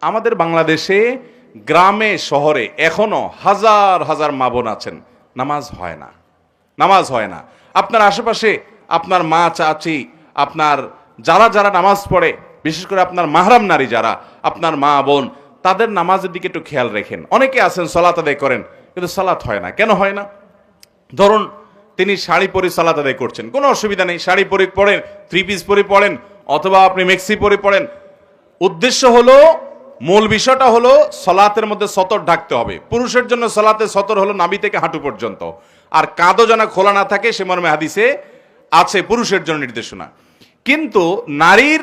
আমাদের বাংলাদেশে গ্রামে শহরে এখনো হাজার হাজার মা বোন আছেন, নামাজ হয় না, নামাজ হয় না। আপনার আশেপাশে আপনার মা চাচি, আপনার যারা যারা নামাজ পড়ে, বিশেষ করে আপনার মাহরাম নারী যারা, আপনার মা বোন, তাদের নামাজের দিকে একটু খেয়াল রাখেন। অনেকে আছেন সালাত আদায় করেন, কিন্তু সালাত হয় না। কেন হয় না? ধরুন তিনি শাড়ি পরে সালাত আদায় করছেন, কোনো অসুবিধা নেই, শাড়ি পরে পড়েন, থ্রি পিস পরে পড়েন, অথবা আপনি মেক্সি পরে পড়েন। উদ্দেশ্য হলো, মূল বিষয়টা হলো সলাতের মধ্যে সতর ঢাকতে হবে। পুরুষের জন্য সলাতের সতর হলো নাভি থেকে হাঁটু পর্যন্ত, আর কাঁধও যেন খোলা না থাকে, সে মর্মে হাদিসে আছে পুরুষের জন্য নির্দেশনা। কিন্তু নারীর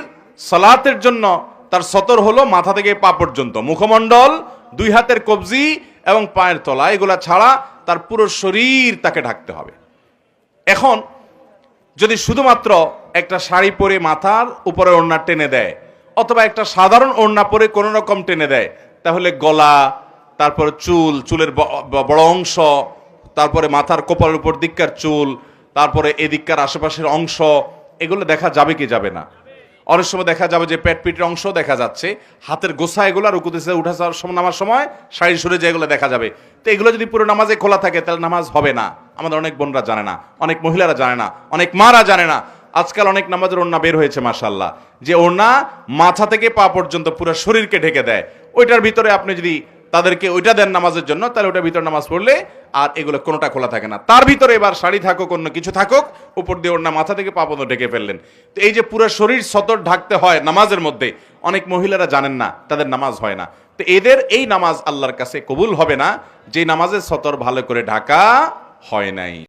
সলাতের জন্য তার সতর হলো মাথা থেকে পা পর্যন্ত, মুখমণ্ডল, দুই হাতের কবজি এবং পায়ের তলা, এগুলা ছাড়া তার পুরো শরীর তাকে ঢাকতে হবে। এখন যদি শুধুমাত্র একটা শাড়ি পরে মাথার উপরে ওড়না টেনে দেয়, অথবা একটা সাধারণ ওড়না পরে কোনো রকম টেনে দেয়, তাহলে গলা, তারপরে চুল, চুলের বড় অংশ, তারপরে মাথার কপালের উপর দিককার চুল, তারপরে এদিককার আশেপাশের অংশ, এগুলো দেখা যাবে কি যাবে না? অনেক সময় দেখা যাবে যে পেট পিটের অংশ দেখা যাচ্ছে, হাতের গোছা, এগুলো রুকুতেছে উঠা যাওয়ার সময়, নামার সময় শাড়ি সরে যায়, এগুলো দেখা যাবে। তো এগুলো যদি পুরো নামাজে খোলা থাকে, তাহলে নামাজ হবে না। আমাদের অনেক বোনরা জানে না, অনেক মহিলারা জানে না, অনেক মারা জানে না। আজকাল অনেক নামাজের ওড়না বের হয়েছে মাশাআল্লাহ, যে ওড়না মাথা থেকে পা পর্যন্ত পুরো শরীরকে ঢেকে দেয়। ওইটার ভিতরে আপনি যদি তাদেরকে ওইটা দেন নামাজের জন্য, তাহলে ওইটার ভিতরে নামাজ পড়লে আর এগুলো কোনোটা খোলা থাকে না। তার ভিতরে এবার শাড়ি থাকুক, অন্য কিছু থাকুক, উপর দিয়ে ওড়না মাথা থেকে পা পর্যন্ত ঢেকে ফেললেন। তো এই যে পুরো শরীর সতর ঢাকতে হয় নামাজের মধ্যে, অনেক মহিলারা জানেন না, তাদের নামাজ হয় না। তো এদের এই নামাজ আল্লাহর কাছে কবুল হবে না, যে নামাজের সতর ভালো করে ঢাকা হয় নাই।